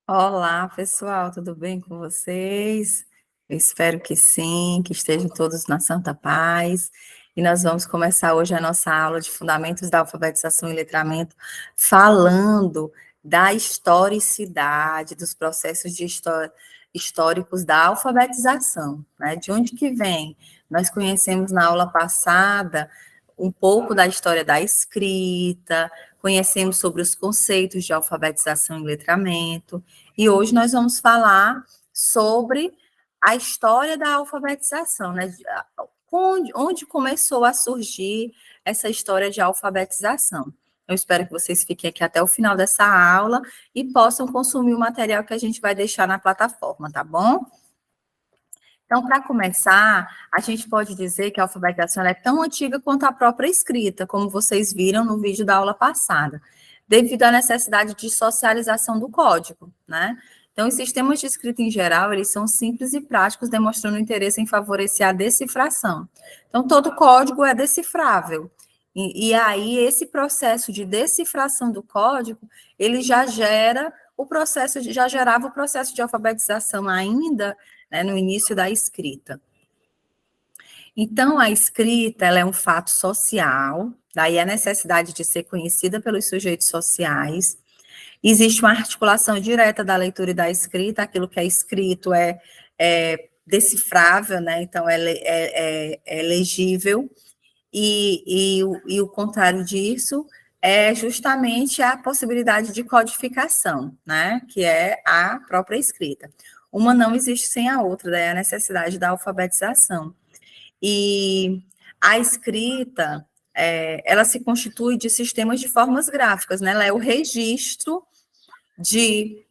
Olá, pessoal, tudo bem com vocês? Eu espero que sim, que estejam todos na santa paz. E nós vamos começar hoje a nossa aula de Fundamentos da Alfabetização e Letramento, falando da historicidade, dos processos históricos da alfabetização, né? De onde que vem? Nós conhecemos na aula passada um pouco da história da escrita, conhecemos sobre os conceitos de alfabetização e letramento, e hoje nós vamos falar sobre a história da alfabetização, né? Onde começou a surgir essa história de alfabetização. Eu espero que vocês fiquem aqui até o final dessa aula e possam consumir o material que a gente vai deixar na plataforma, tá bom? Então, para começar, a gente pode dizer que a alfabetização é tão antiga quanto a própria escrita, como vocês viram no vídeo da aula passada, devido à necessidade de socialização do código, né? Então, os sistemas de escrita em geral, eles são simples e práticos, demonstrando interesse em favorecer a decifração. Então, todo código é decifrável. E aí, esse processo de decifração do código, ele já já gerava o processo de alfabetização ainda, né, no início da escrita. Então, a escrita, ela é um fato social, daí a necessidade de ser conhecida pelos sujeitos sociais. Existe uma articulação direta da leitura e da escrita, aquilo que é escrito é decifrável, né? Então, é legível, e o contrário disso é justamente a possibilidade de codificação, né? Que é a própria escrita. Uma não existe sem a outra, daí a necessidade da alfabetização. E a escrita, ela se constitui de sistemas de formas gráficas, né? Ela é o registro de,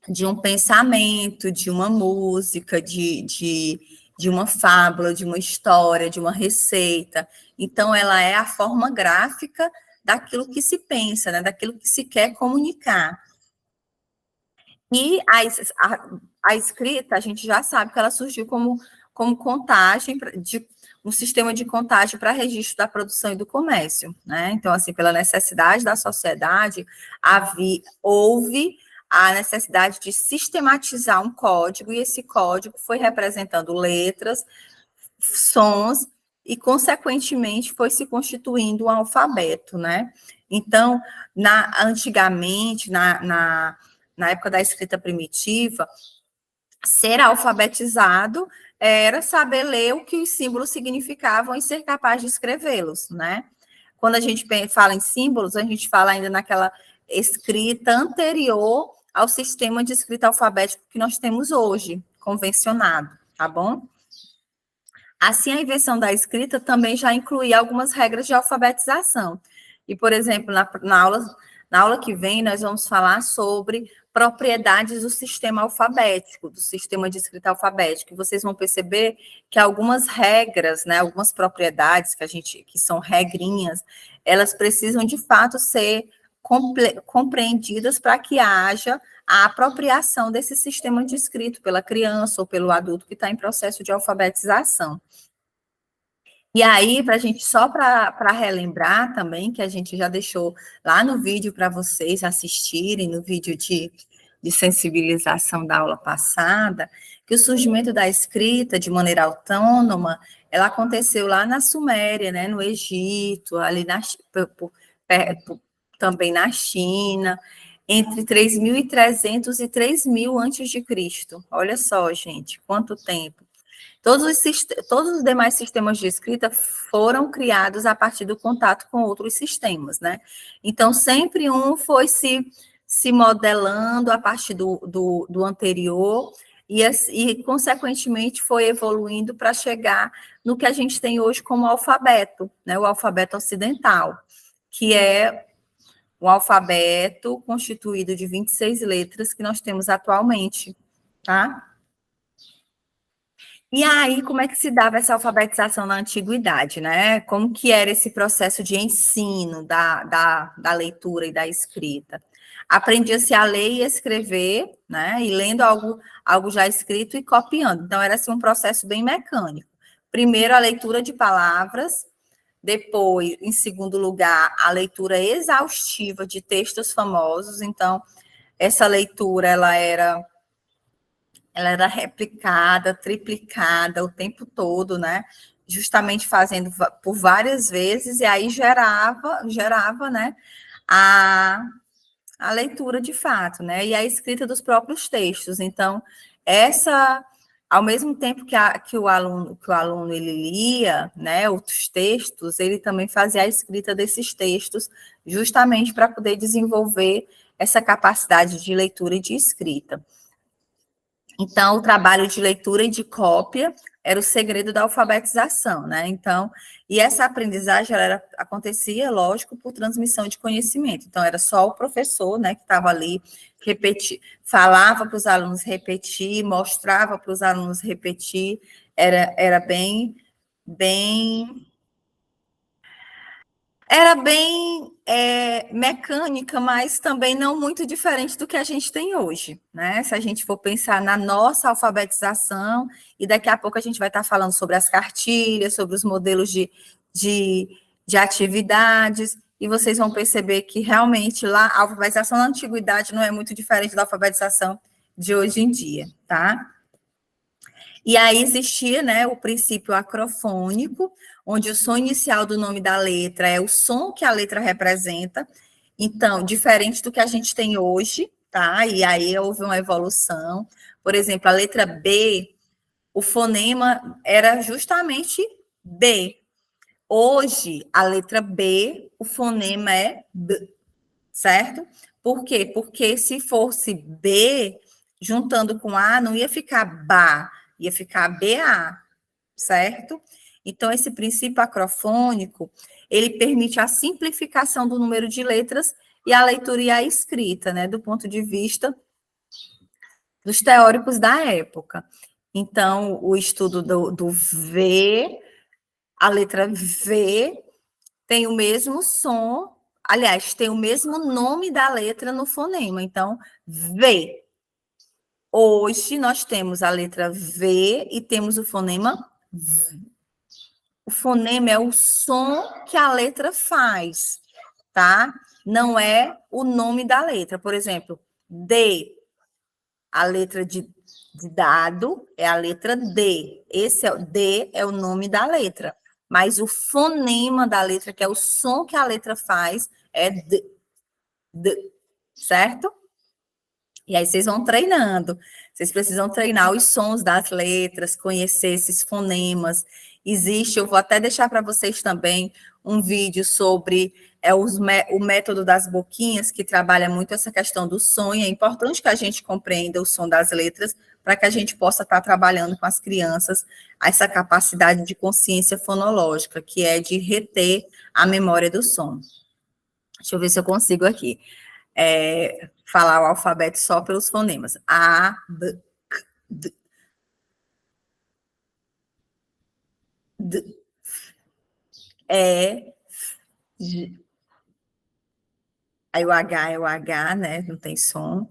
de um pensamento, de uma música, de uma fábula, de uma história, de uma receita. Então, ela é a forma gráfica daquilo que se pensa, né? Daquilo que se quer comunicar. E a escrita, a gente já sabe que ela surgiu como contagem, um sistema de contagem para registro da produção e do comércio, né? Então, assim, pela necessidade da sociedade, houve a necessidade de sistematizar um código, e esse código foi representando letras, sons, e, consequentemente, foi se constituindo um alfabeto, né? Então, antigamente, na época da escrita primitiva, ser alfabetizado era saber ler o que os símbolos significavam e ser capaz de escrevê-los, né? Quando a gente fala em símbolos, a gente fala ainda naquela escrita anterior ao sistema de escrita alfabético que nós temos hoje, convencionado, tá bom? Assim, a invenção da escrita também já incluía algumas regras de alfabetização. E, por exemplo, na aula que vem, nós vamos falar sobre propriedades do sistema alfabético, do sistema de escrita alfabética. E vocês vão perceber que algumas regras, né, algumas propriedades que são regrinhas, elas precisam de fato ser compreendidas para que haja a apropriação desse sistema de escrita pela criança ou pelo adulto que está em processo de alfabetização. E aí, só para relembrar também, que a gente já deixou lá no vídeo para vocês assistirem, no vídeo de sensibilização da aula passada, que o surgimento da escrita de maneira autônoma, ela aconteceu lá na Suméria, né, no Egito, ali também na China, entre 3.300 e 3.000 antes de Cristo. Olha só, gente, quanto tempo. Todos os demais sistemas de escrita foram criados a partir do contato com outros sistemas, né? Então, sempre um foi se modelando a partir do anterior e, consequentemente, foi evoluindo para chegar no que a gente tem hoje como alfabeto, né? O alfabeto ocidental, que é o alfabeto constituído de 26 letras que nós temos atualmente, tá? E aí, como é que se dava essa alfabetização na antiguidade, né? Como que era esse processo de ensino da leitura e da escrita? Aprendia-se a ler e escrever, né? E lendo algo já escrito e copiando. Então, era assim, um processo bem mecânico. Primeiro, a leitura de palavras, depois, em segundo lugar, a leitura exaustiva de textos famosos. Então, essa leitura ela era replicada, triplicada o tempo todo, né? Justamente fazendo por várias vezes, e aí gerava, né, a leitura de fato, né? E a escrita dos próprios textos. Então, ao mesmo tempo que o aluno ele lia, né, os textos, ele também fazia a escrita desses textos, justamente para poder desenvolver essa capacidade de leitura e de escrita. Então, o trabalho de leitura e de cópia era o segredo da alfabetização, né? Então, e essa aprendizagem acontecia, lógico, por transmissão de conhecimento. Então, era só o professor, né, que estava ali, falava para os alunos repetir, mostrava para os alunos repetir, era bem mecânica, mas também não muito diferente do que a gente tem hoje, né? Se a gente for pensar na nossa alfabetização, e daqui a pouco a gente vai estar falando sobre as cartilhas, sobre os modelos de atividades, e vocês vão perceber que realmente lá a alfabetização na antiguidade não é muito diferente da alfabetização de hoje em dia, tá? E aí existia, né, o princípio acrofônico, onde o som inicial do nome da letra é o som que a letra representa. Então, diferente do que a gente tem hoje, tá? E aí houve uma evolução. Por exemplo, a letra B, o fonema era justamente B. Hoje, a letra B, o fonema é B, certo? Por quê? Porque se fosse B, juntando com A, não ia ficar BA, ia ficar BA, certo? Então, esse princípio acrofônico, ele permite a simplificação do número de letras e a leitura e a escrita, né, do ponto de vista dos teóricos da época. Então, o estudo do V, a letra V tem o mesmo som, aliás, tem o mesmo nome da letra no fonema. Então, V. Hoje nós temos a letra V e temos o fonema V. O fonema é o som que a letra faz, tá? Não é o nome da letra. Por exemplo, D, a letra de dado é a letra D. Esse D é o nome da letra. Mas o fonema da letra, que é o som que a letra faz, é D, certo? E aí vocês vão treinando. Vocês precisam treinar os sons das letras, conhecer esses fonemas. Existe, eu vou até deixar para vocês também um vídeo sobre o método das boquinhas, que trabalha muito essa questão do som, e é importante que a gente compreenda o som das letras, para que a gente possa estar trabalhando com as crianças essa capacidade de consciência fonológica, que é de reter a memória do som. Deixa eu ver se eu consigo aqui. Falar o alfabeto só pelos fonemas. A, B, C, D, D, E, G. Aí o H é o H, né? Não tem som.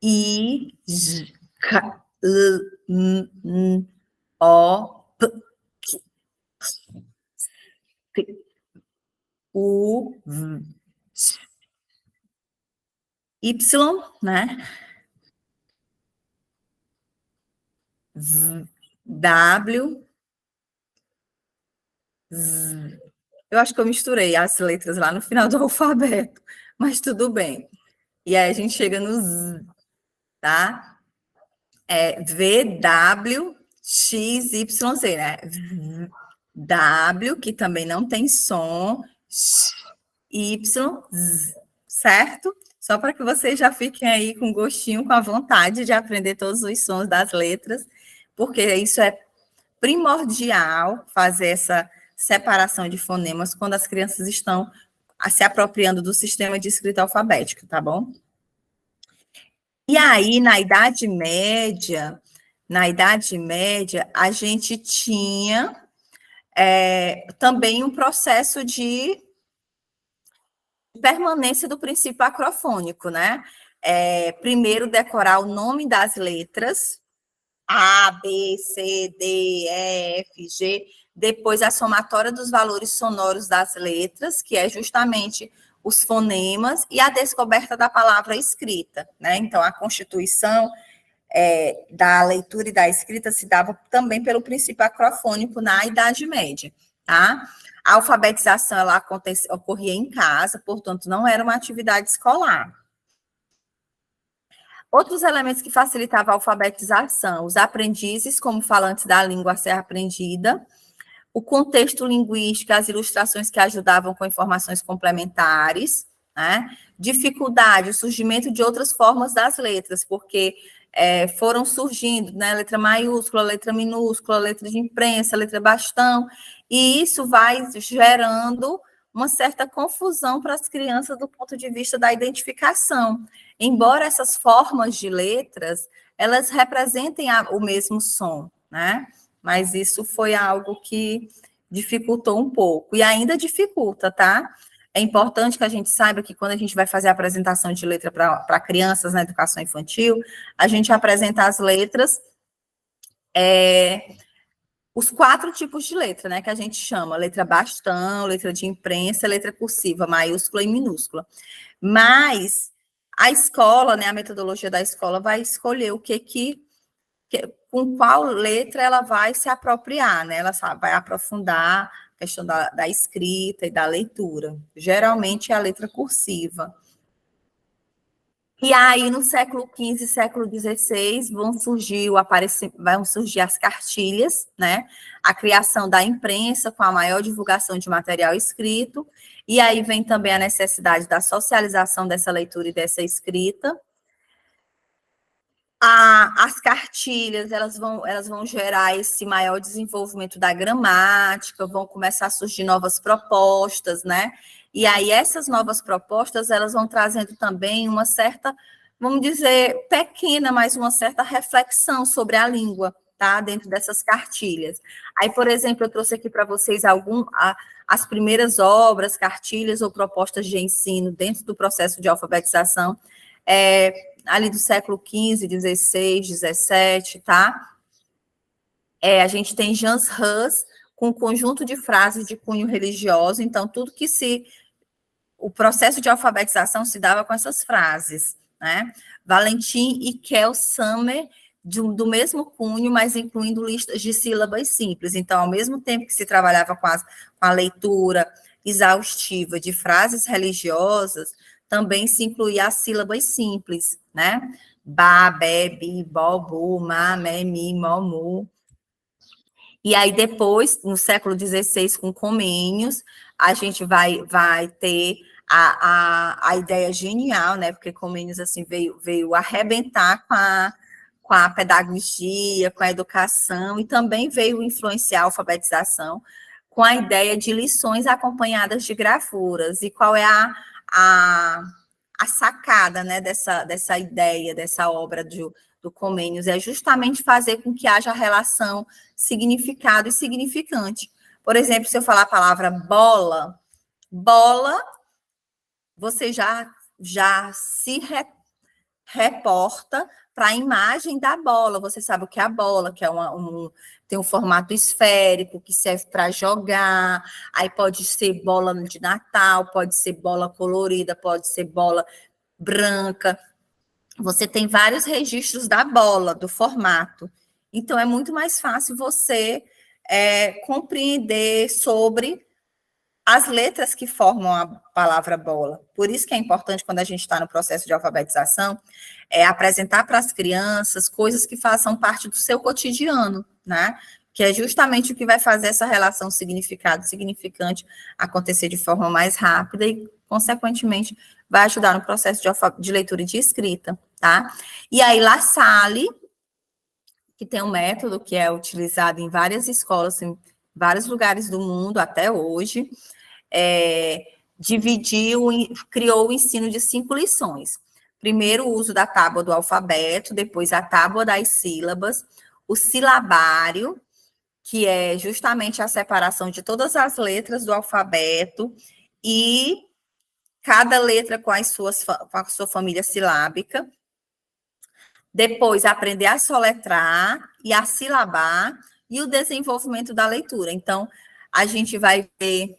I, J, K, L, M, N, O, P, Q, U, V, Y, né? V, W, Z. Eu acho que eu misturei as letras lá no final do alfabeto, mas tudo bem. E aí a gente chega no Z, tá? V, W, X, Y, Z, né? W, que também não tem som, Y, Z, certo? Só para que vocês já fiquem aí com gostinho, com a vontade de aprender todos os sons das letras, porque isso é primordial, fazer essa separação de fonemas quando as crianças estão se apropriando do sistema de escrita alfabética, tá bom? E aí, na Idade Média, a gente tinha também um processo de permanência do princípio acrofônico, né? Primeiro decorar o nome das letras, A, B, C, D, E, F, G, depois a somatória dos valores sonoros das letras, que é justamente os fonemas e a descoberta da palavra escrita, né? Então, a constituição da leitura e da escrita se dava também pelo princípio acrofônico na Idade Média, tá? A alfabetização, ela ocorria em casa, portanto, não era uma atividade escolar. Outros elementos que facilitavam a alfabetização, os aprendizes como falantes da língua a ser aprendida, o contexto linguístico, as ilustrações que ajudavam com informações complementares, né? Dificuldade, o surgimento de outras formas das letras, porque foram surgindo, né? Letra maiúscula, letra minúscula, letra de imprensa, letra bastão, e isso vai gerando uma certa confusão para as crianças do ponto de vista da identificação. Embora essas formas de letras, elas representem o mesmo som, né? Mas isso foi algo que dificultou um pouco, e ainda dificulta, tá? É importante que a gente saiba que quando a gente vai fazer a apresentação de letra para crianças na educação infantil, a gente apresenta as letras, os 4 tipos de letra, né, que a gente chama, letra bastão, letra de imprensa, letra cursiva, maiúscula e minúscula. Mas a escola, né, a metodologia da escola vai escolher o com qual letra ela vai se apropriar, né? Ela vai aprofundar a questão da escrita e da leitura. Geralmente é a letra cursiva. E aí, no século XV e século XVI, vão surgir as cartilhas, né? A criação da imprensa com a maior divulgação de material escrito, e aí vem também a necessidade da socialização dessa leitura e dessa escrita. As cartilhas, elas vão gerar esse maior desenvolvimento da gramática, vão começar a surgir novas propostas, né? E aí essas novas propostas, elas vão trazendo também uma certa, vamos dizer, pequena, mas uma certa reflexão sobre a língua, tá? Dentro dessas cartilhas. Aí, por exemplo, eu trouxe aqui para vocês as primeiras obras, cartilhas ou propostas de ensino dentro do processo de alfabetização, ali do século XV, XVI, XVII, tá? A gente tem Jan Hus, com um conjunto de frases de cunho religioso, então tudo que o processo de alfabetização se dava com essas frases, né? Valentim e Kel Summer, do mesmo cunho, mas incluindo listas de sílabas simples. Então, ao mesmo tempo que se trabalhava com a leitura exaustiva de frases religiosas, também se incluía as sílabas simples, né? Ba, be, bi, bo, bu, ma, me, mi, mo, mu. E aí depois, no século XVI, com Comênios, a gente vai ter a ideia genial, né? Porque Comênios assim, veio arrebentar com a pedagogia, com a educação, e também veio influenciar a alfabetização com a ideia de lições acompanhadas de gravuras. E qual é a sacada, né, dessa ideia, dessa obra do Comênios? É justamente fazer com que haja relação significado e significante. Por exemplo, se eu falar a palavra bola, você já se reporta para a imagem da bola. Você sabe o que é a bola, que é tem um formato esférico, que serve para jogar. Aí pode ser bola de Natal, pode ser bola colorida, pode ser bola branca. Você tem vários registros da bola, do formato. Então, é muito mais fácil você compreender sobre as letras que formam a palavra bola. Por isso que é importante, quando a gente está no processo de alfabetização, apresentar para as crianças coisas que façam parte do seu cotidiano, né? Que é justamente o que vai fazer essa relação significado-significante acontecer de forma mais rápida e, consequentemente, vai ajudar no processo de leitura e de escrita, tá? E aí, La Salle, que tem um método que é utilizado em várias escolas, em vários lugares do mundo até hoje, criou o ensino de 5 lições. Primeiro, o uso da tábua do alfabeto, depois a tábua das sílabas, o silabário, que é justamente a separação de todas as letras do alfabeto e cada letra com a sua família silábica. Depois, aprender a soletrar e a silabar e o desenvolvimento da leitura. Então, a gente vai ver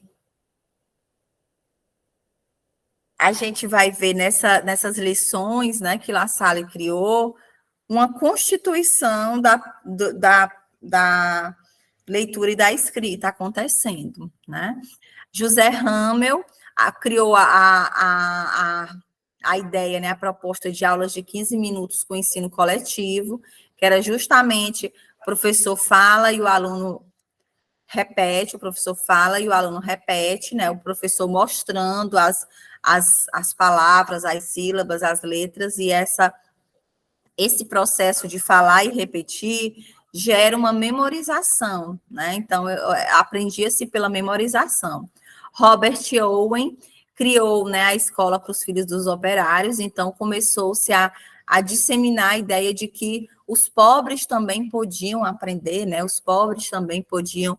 a gente vai ver nessas lições, né, que La Salle criou, uma constituição da leitura e da escrita acontecendo, né? José Hamel criou a ideia, né, a proposta de aulas de 15 minutos com ensino coletivo, que era justamente o professor fala e o aluno repete, o professor fala e o aluno repete, né, o professor mostrando as palavras, as sílabas, as letras, e esse processo de falar e repetir gera uma memorização, né? Então, aprendia-se pela memorização. Robert Owen criou, né, a escola para os filhos dos operários, então começou-se a disseminar a ideia de que os pobres também podiam aprender, né? Os pobres também podiam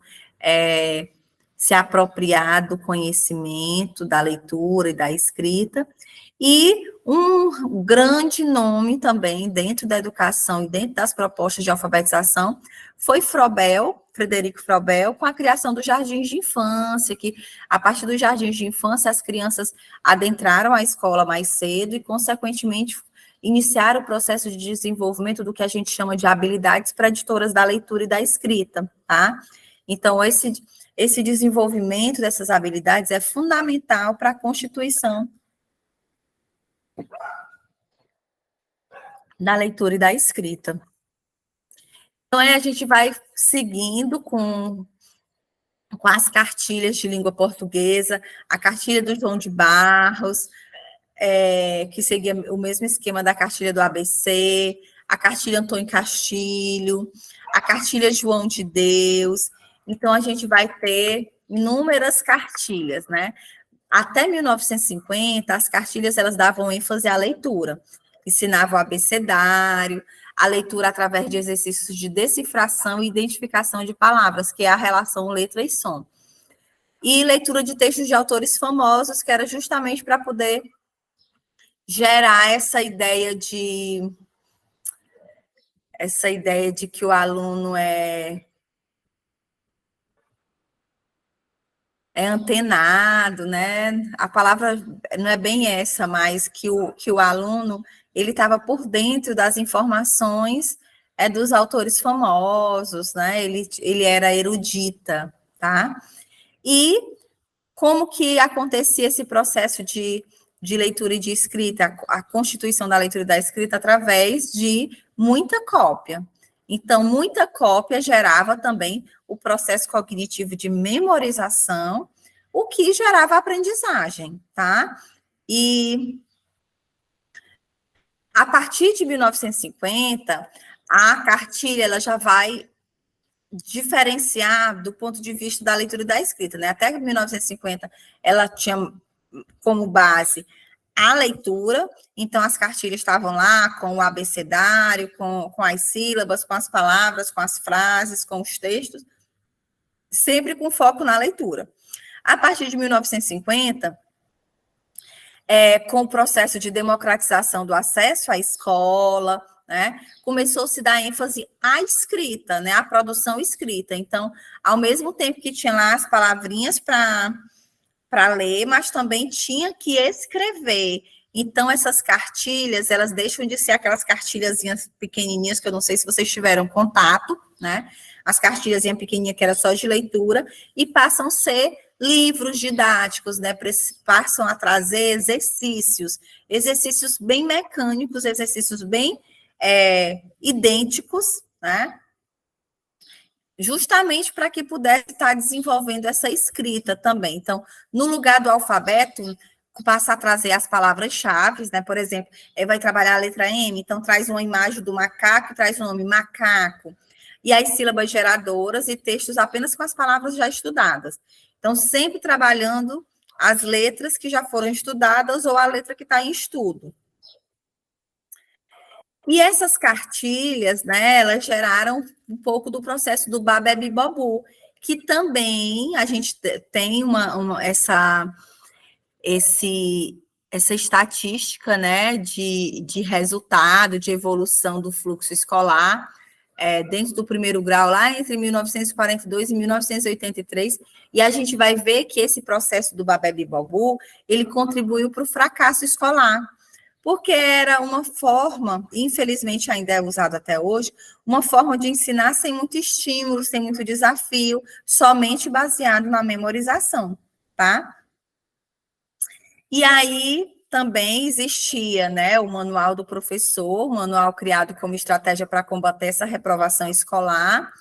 se apropriar do conhecimento, da leitura e da escrita. E um grande nome também dentro da educação e dentro das propostas de alfabetização foi Frederico Frobel, com a criação dos jardins de infância, que a partir dos jardins de infância as crianças adentraram a escola mais cedo e, consequentemente, iniciaram o processo de desenvolvimento do que a gente chama de habilidades preditoras da leitura e da escrita, tá? Então, esse desenvolvimento dessas habilidades é fundamental para a constituição da leitura e da escrita. Então, aí a gente vai seguindo com as cartilhas de língua portuguesa, a cartilha do João de Barros, que seguia o mesmo esquema da cartilha do ABC, a cartilha Antônio Castilho, a cartilha João de Deus. Então, a gente vai ter inúmeras cartilhas, né? Até 1950, as cartilhas elas davam ênfase à leitura, ensinavam o abecedário, a leitura através de exercícios de decifração e identificação de palavras, que é a relação letra e som. E leitura de textos de autores famosos, que era justamente para poder gerar essa ideia de que o aluno é antenado, né? A palavra não é bem essa, mas que o aluno ele estava por dentro das informações dos autores famosos, né? Ele era erudita, tá? E como que acontecia esse processo de leitura e de escrita, a constituição da leitura e da escrita através de muita cópia. Então, muita cópia gerava também o processo cognitivo de memorização, o que gerava aprendizagem, tá? E a partir de 1950, a cartilha ela já vai diferenciar do ponto de vista da leitura e da escrita, né? Até 1950, ela tinha como base a leitura, então as cartilhas estavam lá com o abecedário, com as sílabas, com as palavras, com as frases, com os textos, sempre com foco na leitura. A partir de 1950, com o processo de democratização do acesso à escola, né, começou a se dar ênfase à escrita, né, à produção escrita. Então, ao mesmo tempo que tinha lá as palavrinhas para ler, mas também tinha que escrever. Então, essas cartilhas, elas deixam de ser aquelas cartilhazinhas pequenininhas, que eu não sei se vocês tiveram contato, né? As cartilhazinhas pequenininhas que era só de leitura, e passam a ser livros didáticos, né? Passam a trazer exercícios bem mecânicos, exercícios bem idênticos, né? Justamente para que pudesse estar desenvolvendo essa escrita também. Então, no lugar do alfabeto, passa a trazer as palavras-chave, né? Por exemplo, vai trabalhar a letra M, então traz uma imagem do macaco, traz o nome macaco, e as sílabas geradoras e textos apenas com as palavras já estudadas. Então, sempre trabalhando as letras que já foram estudadas ou a letra que está em estudo. E essas cartilhas, né, elas geraram um pouco do processo do Babébi-Bobu, que também a gente tem essa estatística, né, de resultado, de evolução do fluxo escolar, dentro do primeiro grau, lá entre 1942 e 1983, e a gente vai ver que esse processo do Babé-Bibobu, ele contribuiu para o fracasso escolar, porque era uma forma, infelizmente ainda é usado até hoje, uma forma de ensinar sem muito estímulo, sem muito desafio, somente baseado na memorização, tá? E aí também existia, né, o manual do professor, o manual criado como estratégia para combater essa reprovação escolar,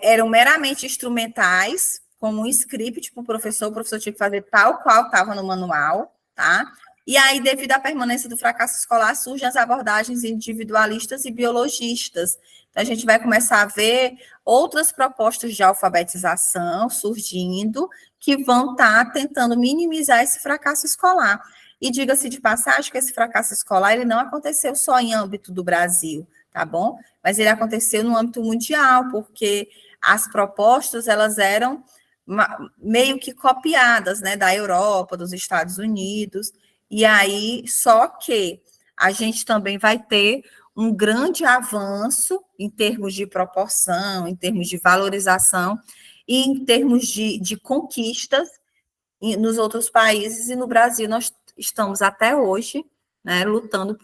eram meramente instrumentais, como um script para o professor tinha que fazer tal qual estava no manual, tá? E aí, devido à permanência do fracasso escolar, surgem as abordagens individualistas e biologistas. Então, a gente vai começar a ver outras propostas de alfabetização surgindo, que vão estar tentando minimizar esse fracasso escolar. E diga-se de passagem que esse fracasso escolar ele não aconteceu só em âmbito do Brasil, tá bom? Mas ele aconteceu no âmbito mundial, porque as propostas, elas eram meio que copiadas, né, da Europa, dos Estados Unidos, e aí, só que a gente também vai ter um grande avanço em termos de proporção, em termos de valorização, e em termos de conquistas nos outros países, e no Brasil nós estamos até hoje, né, lutando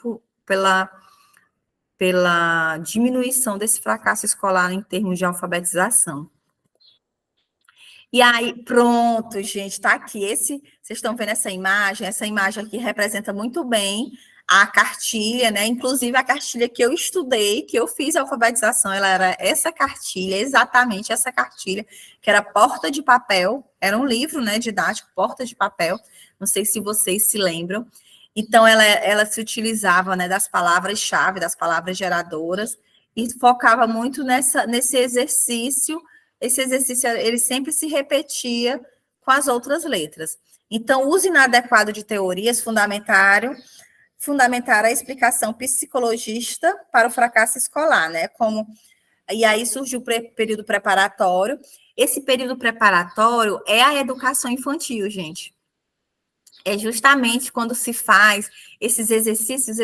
pela diminuição desse fracasso escolar em termos de alfabetização. E aí, pronto, gente, tá aqui. Vocês estão vendo essa imagem aqui representa muito bem a cartilha, né? Inclusive a cartilha que eu estudei, que eu fiz a alfabetização, ela era essa cartilha, exatamente essa cartilha, que era Porta de Papel, era um livro, né, didático, Porta de Papel, não sei se vocês se lembram. Então, ela se utilizava, né, das palavras-chave, das palavras geradoras, e focava muito nesse exercício. Esse exercício, ele sempre se repetia com as outras letras. Então, o uso inadequado de teorias fundamentaram a explicação psicologista para o fracasso escolar, né? E aí surgiu o período preparatório. Esse período preparatório é a educação infantil, gente. É justamente quando se faz esses exercícios.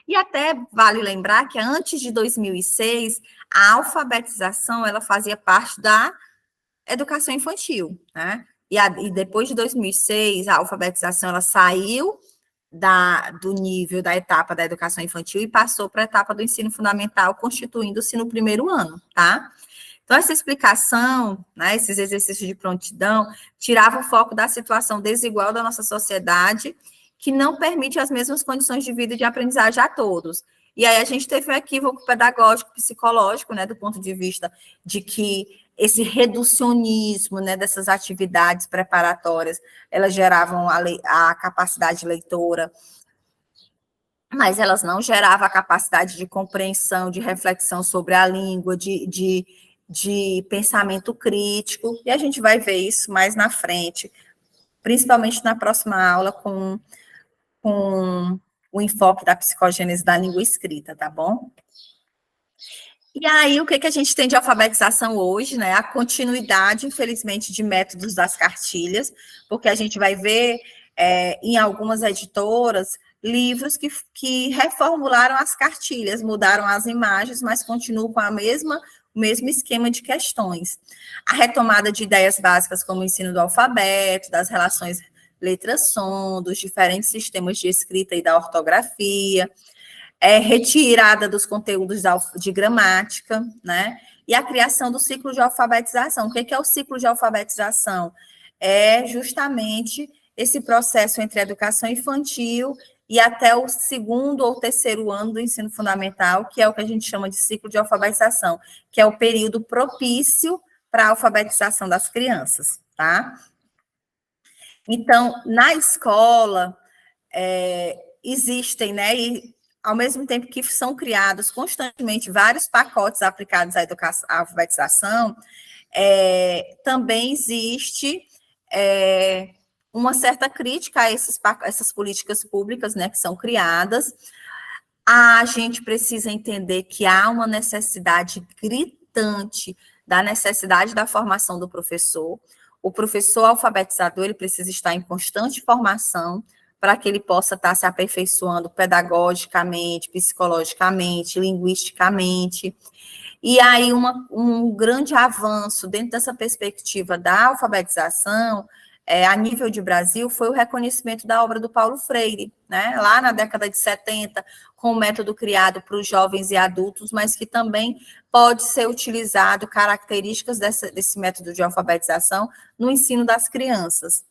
E até vale lembrar que antes de 2006, a alfabetização ela fazia parte da educação infantil, né? E depois de 2006, a alfabetização ela saiu do nível da etapa da educação infantil e passou para a etapa do ensino fundamental, constituindo-se no primeiro ano, tá? Então, essa explicação, né, esses exercícios de prontidão, tirava o foco da situação desigual da nossa sociedade, que não permite as mesmas condições de vida e de aprendizagem a todos. E aí a gente teve um equívoco pedagógico, psicológico, né, do ponto de vista de que esse reducionismo, né, dessas atividades preparatórias, elas geravam a capacidade leitora, mas elas não geravam a capacidade de compreensão, de reflexão sobre a língua, de pensamento crítico, e a gente vai ver isso mais na frente, principalmente na próxima aula com o enfoque da psicogênese da língua escrita, tá bom? E aí, o que a gente tem de alfabetização hoje, né? A continuidade, infelizmente, de métodos das cartilhas, porque a gente vai ver em algumas editoras livros que reformularam as cartilhas, mudaram as imagens, mas continuam com o mesmo esquema de questões. A retomada de ideias básicas como o ensino do alfabeto, das relações letra-som, dos diferentes sistemas de escrita e da ortografia, retirada dos conteúdos de gramática, né? E a criação do ciclo de alfabetização. O que é o ciclo de alfabetização? É justamente esse processo entre a educação infantil e até o segundo ou terceiro ano do ensino fundamental, que é o que a gente chama de ciclo de alfabetização, que é o período propício para a alfabetização das crianças, tá? Então, na escola, existem, né, e ao mesmo tempo que são criados constantemente vários pacotes aplicados à alfabetização, também existe uma certa crítica a essas políticas públicas, né, que são criadas. A gente precisa entender que há uma necessidade gritante da necessidade da formação do professor. O professor alfabetizador, ele precisa estar em constante formação para que ele possa estar se aperfeiçoando pedagogicamente, psicologicamente, linguisticamente. E aí, um grande avanço dentro dessa perspectiva da alfabetização, a nível de Brasil, foi o reconhecimento da obra do Paulo Freire, né? Lá na década de 70, com o método criado para os jovens e adultos, mas que também pode ser utilizado características desse método de alfabetização no ensino das crianças.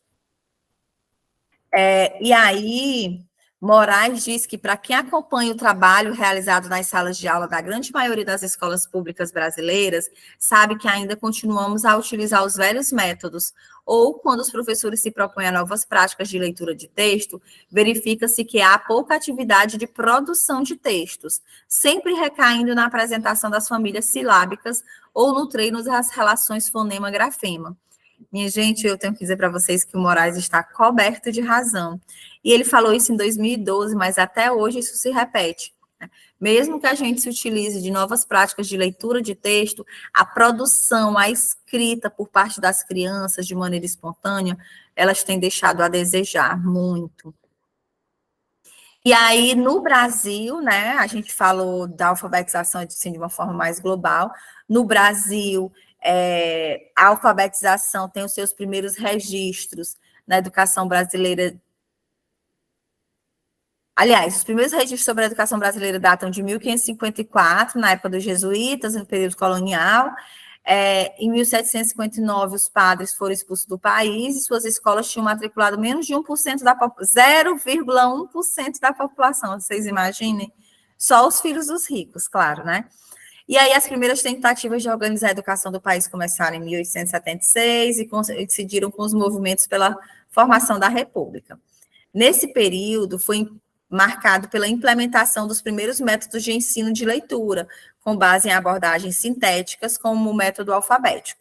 E aí, Moraes diz que, para quem acompanha o trabalho realizado nas salas de aula da grande maioria das escolas públicas brasileiras, sabe que ainda continuamos a utilizar os velhos métodos, ou quando os professores se propõem a novas práticas de leitura de texto, verifica-se que há pouca atividade de produção de textos, sempre recaindo na apresentação das famílias silábicas ou no treino das relações fonema-grafema. Minha gente, eu tenho que dizer para vocês que o Moraes está coberto de razão. E ele falou isso em 2012, mas até hoje isso se repete. Mesmo que a gente se utilize de novas práticas de leitura de texto, a produção, a escrita por parte das crianças de maneira espontânea, elas têm deixado a desejar muito. E aí, no Brasil, né, a gente falou da alfabetização assim, de uma forma mais global. No Brasil, a alfabetização tem os seus primeiros registros na educação brasileira. Aliás, os primeiros registros sobre a educação brasileira datam de 1554, na época dos jesuítas, no período colonial. Em 1759, os padres foram expulsos do país e suas escolas tinham matriculado menos de 1% da população, 0,1% da população, vocês imaginem? Só os filhos dos ricos, claro, né? E aí as primeiras tentativas de organizar a educação do país começaram em 1876 e coincidiram com os movimentos pela formação da República. Nesse período, foi marcado pela implementação dos primeiros métodos de ensino de leitura, com base em abordagens sintéticas, como o método alfabético.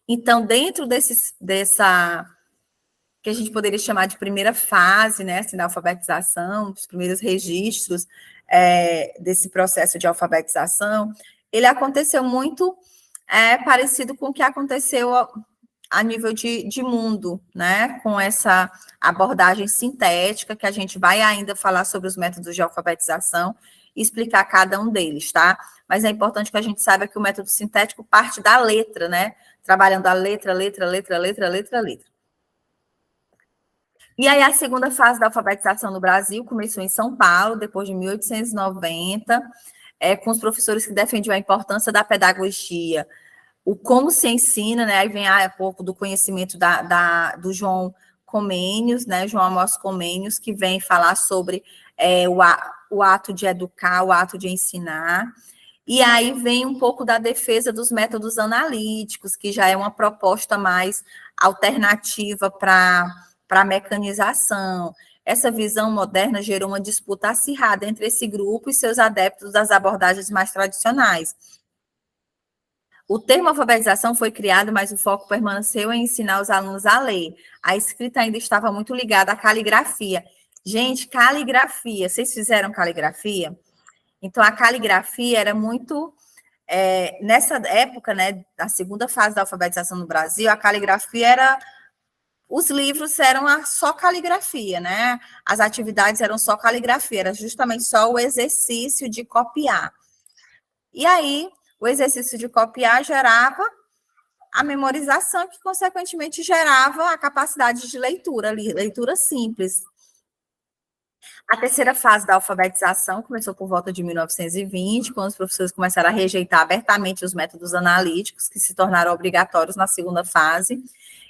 Então, dentro dessa, que a gente poderia chamar de primeira fase, né, assim, da alfabetização, os primeiros registros desse processo de alfabetização, ele aconteceu muito parecido com o que aconteceu a nível de mundo, né, com essa abordagem sintética, que a gente vai ainda falar sobre os métodos de alfabetização e explicar cada um deles, tá? Mas é importante que a gente saiba que o método sintético parte da letra, né, trabalhando a letra. E aí a segunda fase da alfabetização no Brasil começou em São Paulo, depois de 1890, com os professores que defendiam a importância da pedagogia, o como se ensina, né? Aí vem um pouco do conhecimento do João Comênios, né? João Amós Comênios, que vem falar sobre o ato de educar, o ato de ensinar. E aí vem um pouco da defesa dos métodos analíticos, que já é uma proposta mais alternativa para a mecanização. Essa visão moderna gerou uma disputa acirrada entre esse grupo e seus adeptos das abordagens mais tradicionais. O termo alfabetização foi criado, mas o foco permaneceu em ensinar os alunos a ler. A escrita ainda estava muito ligada à caligrafia. Gente, caligrafia, vocês fizeram caligrafia? Então, a caligrafia era muito... nessa época, né, da segunda fase da alfabetização no Brasil, a caligrafia era... Os livros eram só caligrafia, né? As atividades eram só caligrafia, era justamente só o exercício de copiar. E aí, o exercício de copiar gerava a memorização, que, consequentemente, gerava a capacidade de leitura, leitura simples. A terceira fase da alfabetização começou por volta de 1920, quando os professores começaram a rejeitar abertamente os métodos analíticos, que se tornaram obrigatórios na segunda fase.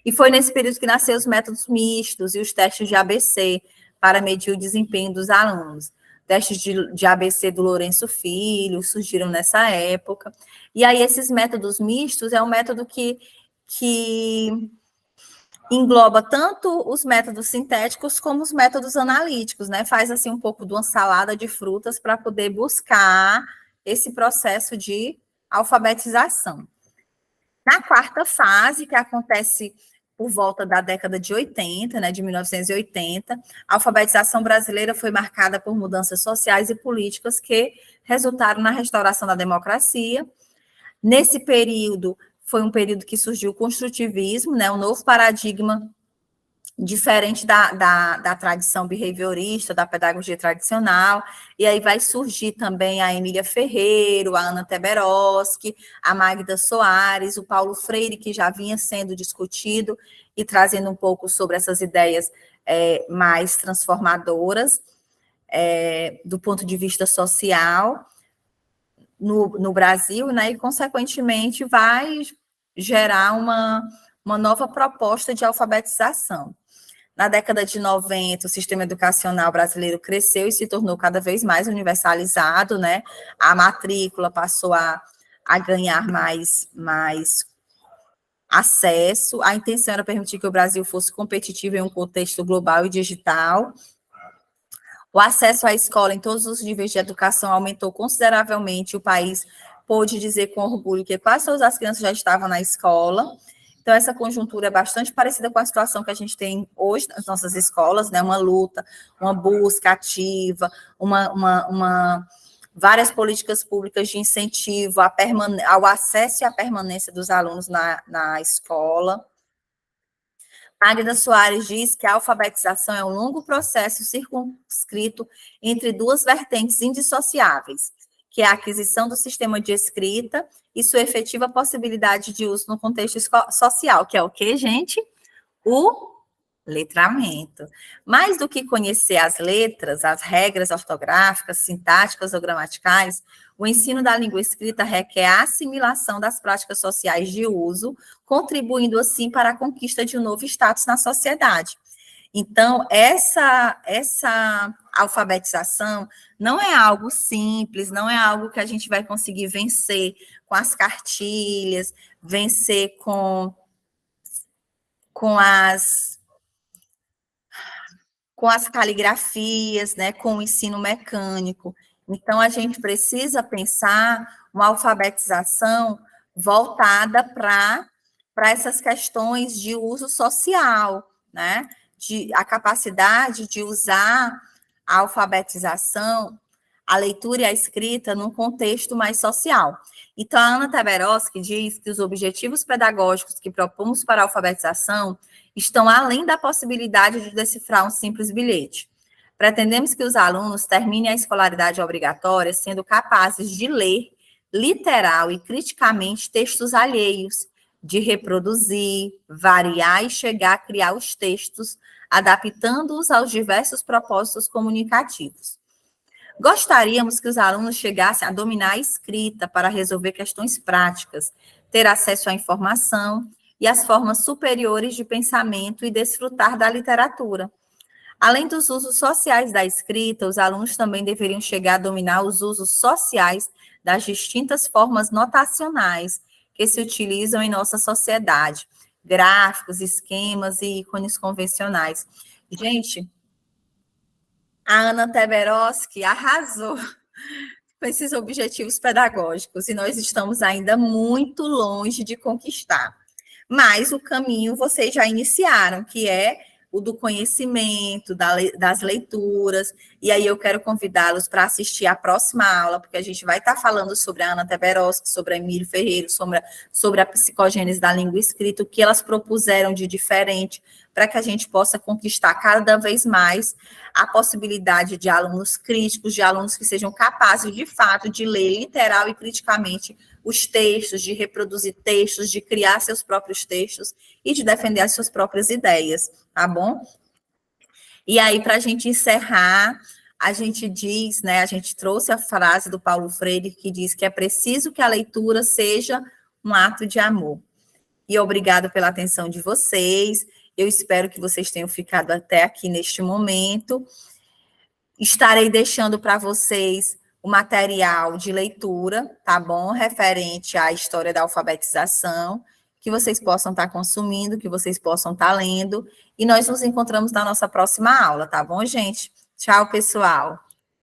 E foi nesse período que nasceram os métodos mistos e os testes de ABC para medir o desempenho dos alunos. Testes de ABC do Lourenço Filho surgiram nessa época. E aí, esses métodos mistos é um método que engloba tanto os métodos sintéticos como os métodos analíticos, né? Faz, assim, um pouco de uma salada de frutas para poder buscar esse processo de alfabetização. Na quarta fase, que acontece por volta da década de 80, né, de 1980, a alfabetização brasileira foi marcada por mudanças sociais e políticas que resultaram na restauração da democracia. Nesse período, foi um período que surgiu o construtivismo, né, um novo paradigma diferente da tradição behaviorista, da pedagogia tradicional, e aí vai surgir também a Emília Ferreiro, a Ana Teberoski, a Magda Soares, o Paulo Freire, que já vinha sendo discutido e trazendo um pouco sobre essas ideias mais transformadoras do ponto de vista social no Brasil, né, e consequentemente vai gerar uma nova proposta de alfabetização. Na década de 90, o sistema educacional brasileiro cresceu e se tornou cada vez mais universalizado, né? A matrícula passou a ganhar mais acesso. A intenção era permitir que o Brasil fosse competitivo em um contexto global e digital. O acesso à escola em todos os níveis de educação aumentou consideravelmente. O país pôde dizer com orgulho que quase todas as crianças já estavam na escola. Então, essa conjuntura é bastante parecida com a situação que a gente tem hoje nas nossas escolas, né? Uma luta, uma busca ativa, várias políticas públicas de incentivo ao acesso e à permanência dos alunos na escola. Magda Soares diz que a alfabetização é um longo processo circunscrito entre duas vertentes indissociáveis, que é a aquisição do sistema de escrita e sua efetiva possibilidade de uso no contexto social, que é o quê, gente? O letramento. Mais do que conhecer as letras, as regras ortográficas, sintáticas ou gramaticais, o ensino da língua escrita requer a assimilação das práticas sociais de uso, contribuindo assim para a conquista de um novo status na sociedade. Então, essa alfabetização não é algo simples, não é algo que a gente vai conseguir vencer com as cartilhas, vencer com as caligrafias, né, com o ensino mecânico. Então, a gente precisa pensar uma alfabetização voltada para essas questões de uso social, né? A capacidade de usar a alfabetização, a leitura e a escrita num contexto mais social. Então, a Ana Teberoski diz que os objetivos pedagógicos que propomos para a alfabetização estão além da possibilidade de decifrar um simples bilhete. Pretendemos que os alunos terminem a escolaridade obrigatória sendo capazes de ler literal e criticamente textos alheios, de reproduzir, variar e chegar a criar os textos, adaptando-os aos diversos propósitos comunicativos. Gostaríamos que os alunos chegassem a dominar a escrita para resolver questões práticas, ter acesso à informação e às formas superiores de pensamento e desfrutar da literatura. Além dos usos sociais da escrita, os alunos também deveriam chegar a dominar os usos sociais das distintas formas notacionais que se utilizam em nossa sociedade, gráficos, esquemas e ícones convencionais. Gente, a Ana Teberoski arrasou com esses objetivos pedagógicos e nós estamos ainda muito longe de conquistar. Mas o caminho vocês já iniciaram, que é o do conhecimento, das leituras, e aí eu quero convidá-los para assistir a próxima aula, porque a gente vai estar falando sobre a Ana Teberoski, sobre a Emília Ferreira, sobre a psicogênese da língua escrita, o que elas propuseram de diferente, para que a gente possa conquistar cada vez mais a possibilidade de alunos críticos, de alunos que sejam capazes, de fato, de ler literal e criticamente os textos, de reproduzir textos, de criar seus próprios textos e de defender as suas próprias ideias, tá bom? E aí, para a gente encerrar, a gente diz, né, a gente trouxe a frase do Paulo Freire, que diz que é preciso que a leitura seja um ato de amor. E obrigado pela atenção de vocês. Eu espero que vocês tenham ficado até aqui neste momento. Estarei deixando para vocês o material de leitura, tá bom? Referente à história da alfabetização, que vocês possam estar consumindo, que vocês possam estar lendo. E nós nos encontramos na nossa próxima aula, tá bom, gente? Tchau, pessoal.